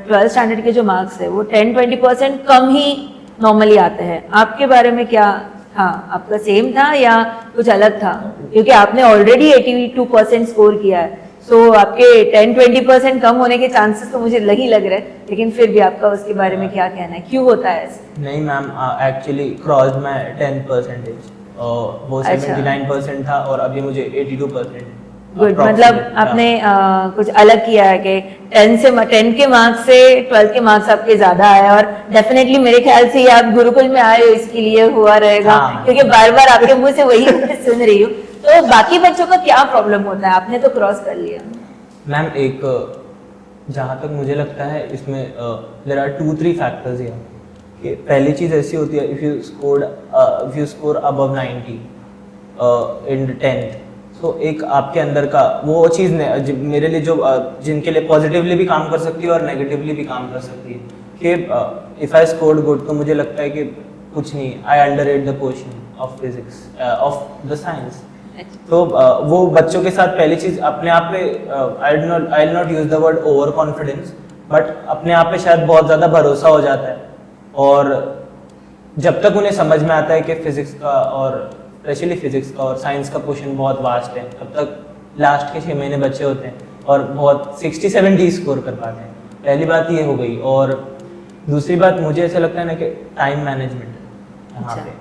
12th स्टैंडर्ड के जो मार्क्स है वो 10-20% कम ही नॉर्मली आते हैं। आपके बारे में क्या था? आपका सेम था या कुछ अलग था? क्योंकि आपने ऑलरेडी 82% स्कोर किया है, सो आपके 10-20% कम होने के चांसेस तो मुझे नहीं लग रहे, लेकिन फिर भी आपका उसके बारे में क्या कहना है, क्यों होता है ऐसे? नहीं मैम, एक्चुअली क्रॉस्ड माय 10%, वो 79% था और अभी मुझे 82%। गुड, मतलब आपने कुछ अलग किया है कि 10 के मार्क्स से 12 के मार्क्स आपके ज्यादा आए, और डेफिनेटली मेरे ख्याल से ये आप गुरुकुल में आए हो इसके लिए हुआ रहेगा। हाँ। क्योंकि बार बार आपके मुंह से वही सुन रही हूँ। तो बाकी बच्चों का क्या प्रॉब्लम होता है? आपने तो क्रॉस कर लिया। मैम एक जहाँ तक मुझे लगता है इसमें देयर आर 2-3 फैक्टर्स हियर। कि पहली चीज ऐसी होती है, if you score above 90 in 10th, तो एक आपके अंदर का वो चीज़ मेरे लिए जो जिनके लिए पॉजिटिवली भी काम कर सकती है और नेगेटिवली भी काम कर सकती है कि इफ आई स्कोर्ड गुड, तो मुझे लगता है कि कुछ नहीं, I underrate the portion of physics of the science. तो वो बच्चों के साथ पहली चीज अपने आप पे, I will not use the word over confidence, but अपने आप पे शायद बहुत ज्यादा भरोसा हो जाता है। और जब तक उन्हें समझ में आता है कि फिजिक्स का और स्पेशली फिजिक्स का और साइंस का पोर्शन बहुत वास्ट है, तब तक लास्ट के 6 महीने बच्चे होते हैं और बहुत 60-70 स्कोर कर पाते हैं। पहली बात ये हो गई। और दूसरी बात मुझे ऐसा लगता है ना कि टाइम मैनेजमेंट यहाँ पे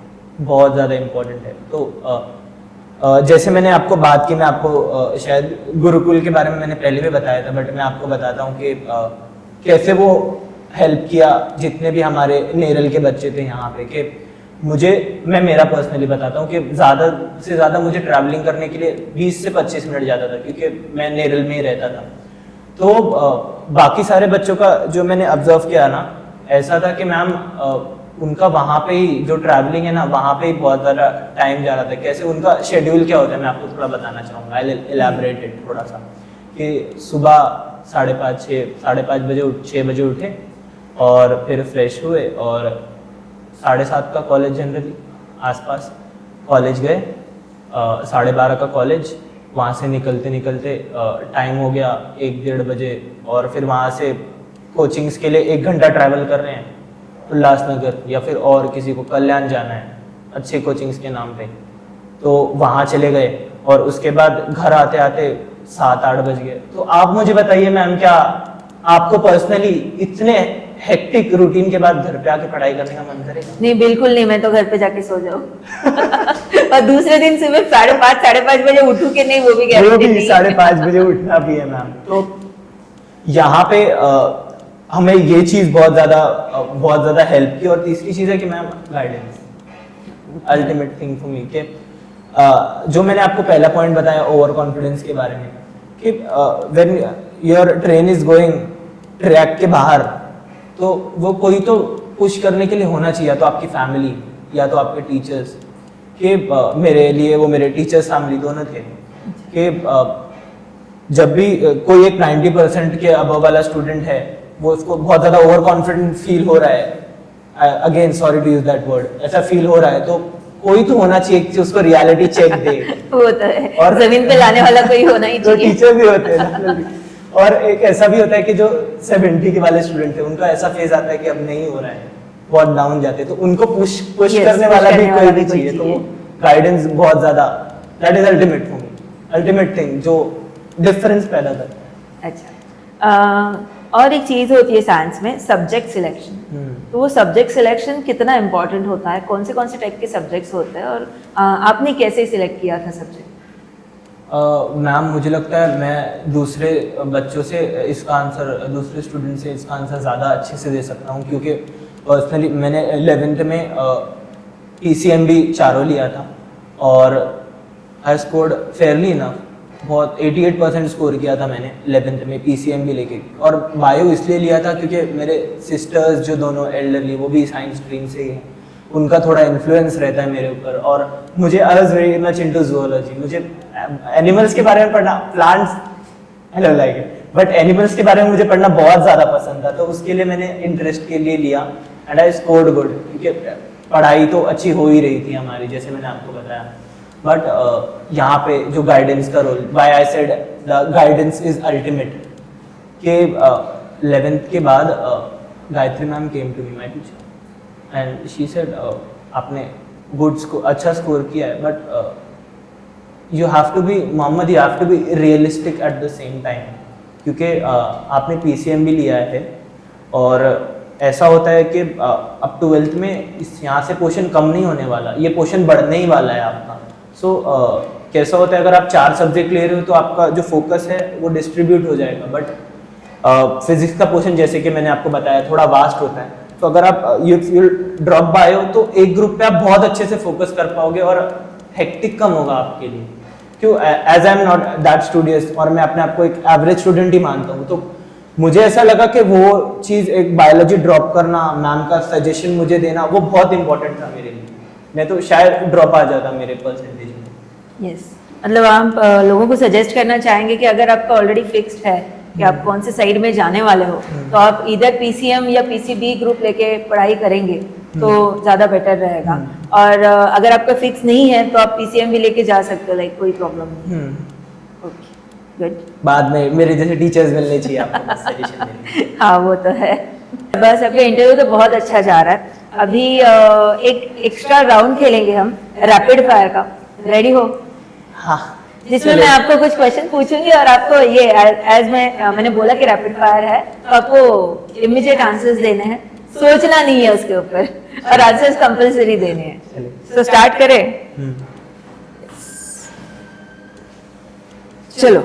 बहुत ज़्यादा इम्पोर्टेंट है। तो जैसे मैंने आपको बात की, मैं आपको शायद गुरुकुल के बारे में मैंने पहले भी बताया था, बट मैं आपको बताता हूँ कि कैसे वो हेल्प किया जितने भी हमारे नेरल के बच्चे थे यहाँ पे। कि मैं मेरा पर्सनली बताता हूँ कि ज़्यादा से ज़्यादा मुझे ट्रैवलिंग करने के लिए 20 से 25 मिनट जाता था, क्योंकि मैं नेरल में ही रहता था। तो बाकी सारे बच्चों का जो मैंने ऑब्जर्व किया ना, ऐसा था कि मैम उनका वहाँ पे ही जो ट्रैवलिंग है ना, वहाँ पे ही बहुत ज़्यादा टाइम जा रहा था। कैसे उनका शेड्यूल क्या होता है, मैं आपको थोड़ा बताना चाहूँगा, आई विल इलैबोरेट इट थोड़ा सा। कि सुबह 5:30 बजे 6 बजे उठे और फिर फ्रेश हुए और 7:30 का कॉलेज, जनरली आसपास कॉलेज गए, 12:30 का कॉलेज, वहाँ से निकलते निकलते टाइम हो गया 1-1:30 बजे, और फिर वहाँ से कोचिंग्स के लिए 1 घंटा ट्रैवल कर रहे हैं उल्लासनगर, या फिर और किसी को कल्याण जाना है अच्छे कोचिंग्स के नाम पे, तो वहाँ चले गए। और उसके बाद घर आते आते 7-8 बज गए। तो आप मुझे बताइए मैम, क्या आपको पर्सनली इतने हेक्टिक रूटीन के बाद घर पे आके पढ़ाई करने का मन करेगा? नहीं, बिल्कुल नहीं। मैं तो घर पे जाके सो जाऊं और दूसरे दिन सुबह 5:30 बजे उठूं कि नहीं, वो भी गारंटी नहीं। 5:30 बजे उठना भी है मैम। तो यहाँ पे हमें ये चीज बहुत ज्यादा हेल्प की। और तीसरी चीज है कि ma'am guidance, ultimate thing for me. कि जो मैंने आपको पहला पॉइंट बताया ओवर कॉन्फिडेंस के बारे में, कि when your train is going track के बाहर, तो वो कोई तो पुश करने के लिए होना चाहिए, तो आपकी फैमिली या तो आपके टीचर्स। कि मेरे लिए वो मेरे टीचर्स फैमिली दोनों थे। कि जब भी कोई एक 90% के अबव वाला स्टूडेंट है, वो उसको बहुत ज़्यादा ओवर कॉन्फिडेंट फील हो रहा है, again sorry to use that word, ऐसा फील हो रहा है तो कोई तो होना चाहिए कि उसको रियलिटी चेक दे। वो तो है, और जमीन पे लाने वाला कोई होना ही तो चाहिए। टीचर भी होते हैं definitely। और एक ऐसा भी होता है कि जो 70 के वाले स्टूडेंट थे उनका ऐसा फेज आता है कि अब नहीं हो रहा है, बहुत डाउन जाते हैं, तो उनको पुश Yes, करने push वाला भी करने कोई वाला भी भी कोई चाहिए, तो चाहिए। गाइडेंस बहुत ज्यादा, that is ultimate for me, ultimate thing जो डिफरेंस पैदा करता है। अच्छा, और एक चीज होती है साइंस में, सब्जेक्ट सिलेक्शन। तो वो सब्जेक्ट सिलेक्शन कितना इम्पोर्टेंट होता है, कौन से टाइप के सब्जेक्ट्स होते हैं, और आपने कैसे सिलेक्ट किया था सब्जेक्ट? मैम मुझे लगता है मैं दूसरे बच्चों से इसका आंसर, दूसरे स्टूडेंट से इसका आंसर ज़्यादा अच्छे से दे सकता हूँ, क्योंकि पर्सनली मैंने 11th में PCMB चारों लिया था और आई स्कोर्ड फेयरली इनफ, बहुत 88% स्कोर किया था मैंने 11th में PCMB लेके। और बायो इसलिए लिया था क्योंकि मेरे सिस्टर्स जो दोनों एल्डरली वो भी साइंस स्ट्रीम से ही हैं, उनका थोड़ा इन्फ्लुएंस रहता है मेरे ऊपर, और मुझे I was very much into zoology, मुझे एनिमल्स के बारे में पढ़ना, plants I love like it, but animals के बारे में मुझे पढ़ना बहुत ज़्यादा पसंद था, तो उसके लिए मैंने इंटरेस्ट के लिए लिया एंड आई स्कोर्ड गुड, क्योंकि पढ़ाई तो अच्छी हो ही रही थी हमारी, जैसे मैंने आपको बताया। बट यहाँ पे जो गाइडेंस का role, by I said the guidance is ultimate, कि 11th के बाद Gayatri ma'am came to me, my teacher, and she said आपने अच्छा स्कोर किया है, but you have to be Mohammad, you have to be realistic at the same time, क्योंकि आपने PCMB लिया है और ऐसा होता है कि अब 12th में यहाँ से पोर्शन कम नहीं होने वाला, ये पोर्शन बढ़ने ही वाला है आपका। सो कैसा होता है, अगर आप 4 सब्जेक्ट ले रहे हो तो आपका जो फोकस है वो डिस्ट्रीब्यूट हो जाएगा, बट फिजिक्स का पोर्शन जैसे कि मैंने आपको बताया थोड़ा वास्ट होता है, तो अगर आप यू ड्रॉप बाय हो तो एक ग्रुप पे आप बहुत अच्छे से फोकस कर पाओगे और हेक्टिक कम होगा आपके लिए। क्यों, as I am not that studious और मैं अपने आप को एक एवरेज स्टूडेंट ही मानता हूँ, तो मुझे ऐसा लगा कि वो चीज़, एक बायोलॉजी ड्रॉप करना, मैम का सजेशन मुझे देना, वो बहुत इंपॉर्टेंट था मेरे लिए, मैं तो शायद ड्रॉप आ जाता मेरे परसेंटेज में। यस, मतलब आप लोगों को सजेस्ट करना चाहेंगे कि अगर आपका ऑलरेडी फिक्स्ड है कि आप कौन से साइड में जाने वाले हो, तो आप इधर PCM या PCB ग्रुप लेके पढ़ाई करेंगे तो ज़्यादा बेटर रहेगा, और अगर आपका फिक्स नहीं है तो आप PCM भी लेके जा सकते हो, लाइक कोई प्रॉब्लम नहीं। Okay, good. बाद में मेरे जैसे टीचर्स मिलने चाहिए आपको सजेशन देने। हाँ, वो तो है। बस आपका इंटरव्यू तो बहुत अच्छा जा रहा है। अभी एक एक्स्ट्रा राउंड खेलेंगे हम, रैपिड फायर का। रेडी हो? हाँ, जिसमें मैं आपको कुछ क्वेश्चन पूछूंगी और आपको ये एज मैंने बोला कि रैपिड फायर है, तो आपको इमीडिएट आंसर्स देने हैं, सोचना नहीं है उसके ऊपर, और आंसर्स कंपलसरी देने हैं। तो स्टार्ट करें? चलो,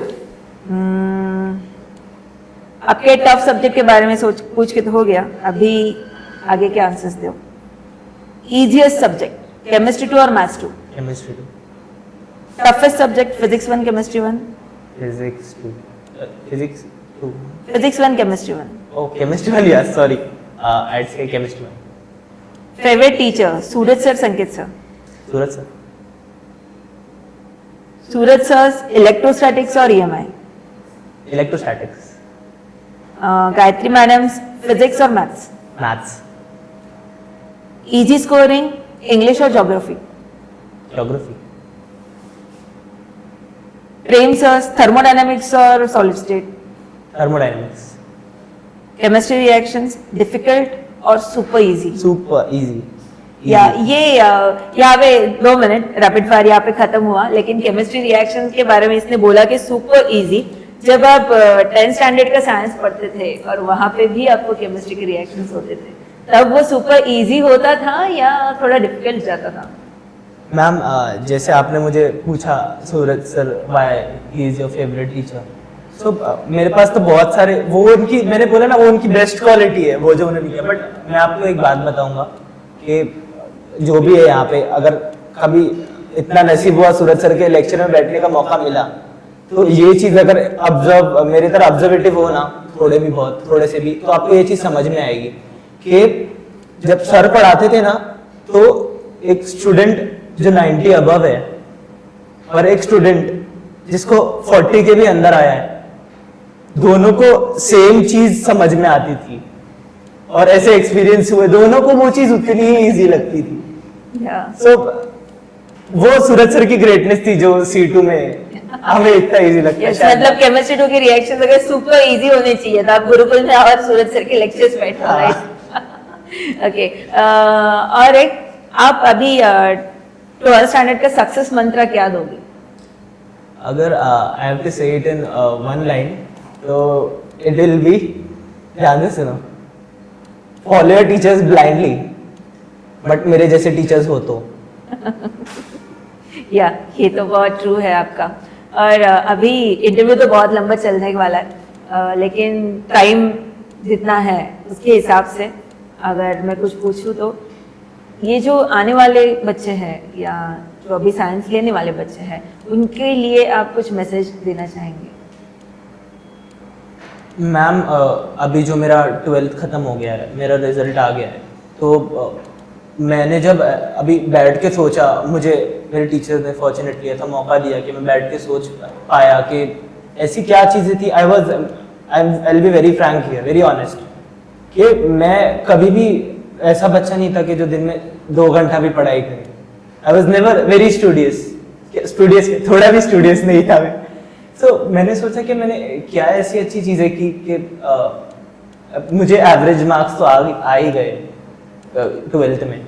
आपके टफ सब्जेक्ट के बारे में पूछ के तो हो गया, अभी आगे के आंसर्स दो। इजीएस्ट सब्जेक्ट, केमिस्ट्री 2 और maths 2? Chemistry 2। Toughest subject, physics 1, chemistry 1? Physics 2। Physics 2। Physics 1, chemistry 1? Oh, chemistry 1, yes, sorry. I'd say chemistry 1. Favourite teacher, Suraj sir, Sanket sir? Suraj sir. Suraj sir electrostatics और EMI? Electrostatics. Gayatri madam physics और maths? Maths. Easy scoring, English और geography? Geography. Prem sir thermodynamics और solid state? Thermodynamics. Chemistry reactions, difficult और super easy? Super easy. या ये यहाँ पे 2 minute rapid fire यहाँ पे खत्म हुआ, लेकिन केमिस्ट्री रिएक्शंस के बारे में इसने बोला कि सुपर इजी। जब आप 10th स्टैंडर्ड का साइंस पढ़ते थे और वहाँ पे भी आपको केमिस्ट्री के रिएक्शंस होते थे, तब वो सुपर इजी होता था या थोड़ा डिफिकल्ट जाता था? मैम, जैसे आपने मुझे पूछा Suraj sir why he is your favourite teacher, so मेरे पास तो बहुत सारे, वो उनकी, मैंने बोला ना, वो उनकी बेस्ट क्वालिटी है वो जो उन्होंने किया। बट मैं आपको एक बात बताऊंगा कि जो भी है यहाँ पे, अगर कभी इतना नसीब हुआ सूरज सर के लेक्चर में बैठने का मौका मिला, तो ये चीज़ अगर मेरी तरह ऑब्जर्वेटिव हो ना, थोड़े से भी, तो आपको ये चीज़ समझ में आएगी कि जब सर पढ़ाते थे ना, तो एक स्टूडेंट जो 90 अबव है और एक स्टूडेंट जिसको 40 के भी अंदर आया है, दोनों को सेम चीज समझ में आती थी। और ऐसे एक्सपीरियंस हुए, दोनों को वो चीज उतनी ही इजी लगती थी। सो वो सूरज सर की ग्रेटनेस थी जो C2 में हमें इतना इजी लगता है। मतलब केमिस्ट्री 2 के रिएक्शंस अगर सुपर इजी होने चाहिए था, आप गुरुकुल में और सूरज सर के लेक्चर्स बैठ रहे। ओके, और एक आप अभी 12th स्टैंडर्ड का सक्सेस मंत्र क्या दोगे? अगर आई हैव टू से इट इन वन लाइन, तो इट विल बी, ध्यान से सुनो, follow your teachers blindly, but मेरे जैसे टीचर्स हो तो। या ये तो बहुत ट्रू है आपका। और अभी इंटरव्यू तो बहुत लंबा चलने वाला है, लेकिन टाइम जितना है उसके हिसाब से अगर मैं कुछ पूछूं तो ये जो आने वाले बच्चे हैं या जो अभी साइंस लेने वाले बच्चे हैं, उनके लिए आप कुछ मैसेज देना चाहेंगे? मैम, अभी जो मेरा 12th ख़त्म हो गया है, मेरा रिजल्ट आ गया है, तो मैंने जब अभी बैठ के सोचा, मुझे मेरे टीचर ने फॉर्चुनेटली ऐसा मौका दिया कि मैं बैठ के सोच पाया कि ऐसी क्या चीज़ें थी। I will be very Frank here, very honest, कि मैं कभी भी ऐसा बच्चा नहीं था कि जो दिन में 2 घंटा भी पढ़ाई करे। I was never very studious, थोड़ा भी स्टूडियस नहीं था मैं। तो मैंने सोचा कि मैंने क्या ऐसी अच्छी चीज़ें की कि मुझे एवरेज मार्क्स तो आ ही गए 12th में।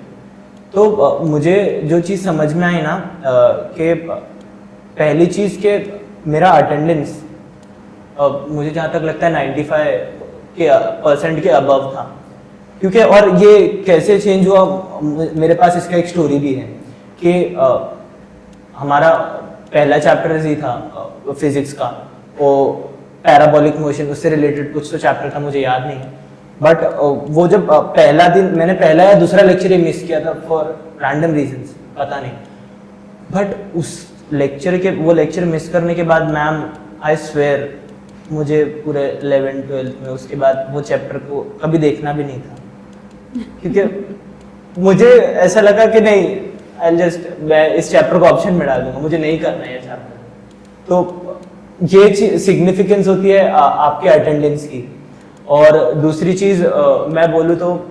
तो मुझे जो चीज़ समझ में आई ना, कि पहली चीज़ के मेरा अटेंडेंस मुझे जहाँ तक लगता है 95% के अबव था, क्योंकि और ये कैसे चेंज हुआ, मेरे पास इसका एक स्टोरी भी है कि हमारा पहला चैप्टर ही था फिजिक्स का, वो पैराबोलिक मोशन, उससे रिलेटेड कुछ तो चैप्टर था, मुझे याद नहीं, बट वो जब पहला दिन मैंने पहला या दूसरा लेक्चर ही मिस किया था फॉर रैंडम रीजंस, पता नहीं, बट उस लेक्चर के वो लेक्चर मिस करने के बाद मैम, आई स्वेयर, मुझे पूरे 11th 12th में उसके बाद वो चैप्टर को कभी देखना भी नहीं था, क्योंकि मुझे ऐसा लगा कि नहीं, मैं इस चैप्टर को ऑप्शन में डाल दूंगा, मुझे नहीं करना है ये चैप्टर। तो ये सिग्निफिकेंस होती है आपके अटेंडेंस की। और दूसरी चीज़ मैं बोलूँ तो,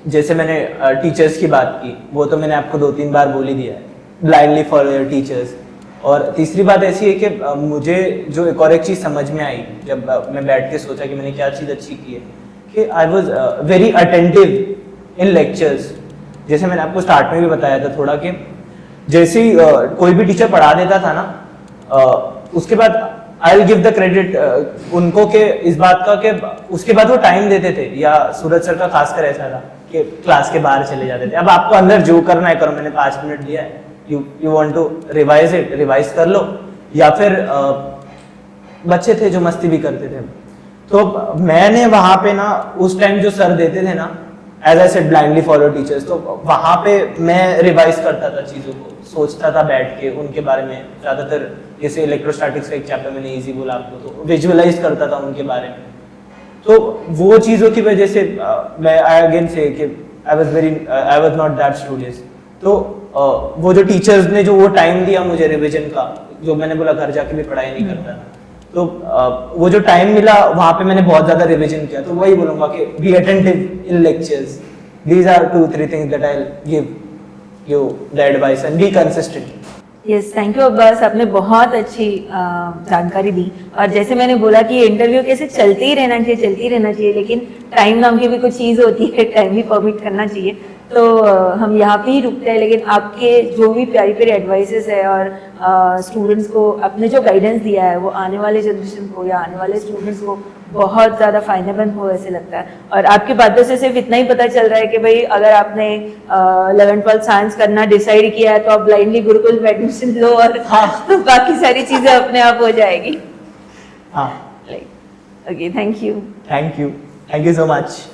जैसे मैंने टीचर्स की बात की, वो तो मैंने आपको 2-3 बार बोल ही दिया है, ब्लाइंडली फॉलो योर टीचर्स। और तीसरी बात ऐसी है कि मुझे जो एक और एक चीज़ समझ में आई जब मैं बैठ के सोचा कि मैंने क्या चीज़ अच्छी की है, कि I was very attentive in lectures. जैसे मैंने आपको स्टार्ट में भी बताया था थोड़ा, कि जैसे ही कोई भी टीचर पढ़ा देता था ना, उसके बाद आई विल गिव द क्रेडिट उनको के इस बात का, कि उसके बाद वो टाइम देते थे, या सूरज सर का खासकर ऐसा था कि क्लास के बाहर चले जाते थे, अब आपको अंदर जो करना है करो, मैंने 5 मिनट लिया है, you want to revise it, revise कर लो। या फिर बच्चे थे जो मस्ती भी करते थे, तो मैंने वहां पे ना उस टाइम जो सर देते थे ना, as I said blindly follow teachers, तो वहां पे मैं रिवाइज करता था चीज़ों को, सोचता था बैठ के उनके बारे में, ज़्यादातर जैसे इलेक्ट्रोस्टैटिक्स का एक चैप्टर मैंने इजी बोला आपको, तो विजुअलाइज करता था उनके बारे में। तो वो चीज़ों की वजह से मैं आई अगेन से कि I was not that studious. तो वो जो टीचर्स ने जो वो टाइम दिया मुझे रिविजन का, जो मैंने बोला घर जाके भी पढ़ाई नहीं करता था, तो वो जो टाइम मिला वहां पे मैंने बहुत ज्यादा रिवीजन किया। तो वही बोलूंगा कि be attentive in lectures, these are 2-3 things that I will give you the advice, and be consistent. Yes, thank you Abbas, आपने बहुत अच्छी जानकारी दी। और जैसे मैंने बोला कि ये इंटरव्यू कैसे चलते ही रहना चाहिए, लेकिन टाइम नाम की भी कुछ चीज़ होती है, टाइम भी परमिट करना चाहिए। तो हम यहाँ पे ही रुकते हैं, लेकिन आपके जो भी प्यारी प्यारी एडवाइसेस है और स्टूडेंट्स को आपने जो गाइडेंस दिया है, वो आने वाले जनरेशन को या आने वाले स्टूडेंट्स को बहुत ज़्यादा फायदेमंद हो ऐसे लगता है। और आपकी बातों से सिर्फ इतना ही पता चल रहा है कि भाई अगर आपने 11th-12th साइंस करना डिसाइड किया है, तो आप ब्लाइंडली गुरुकुल में एडमिशन लो और बाकी सारी चीज़ें अपने आप हो जाएगी। हाँ, okay, thank you so much.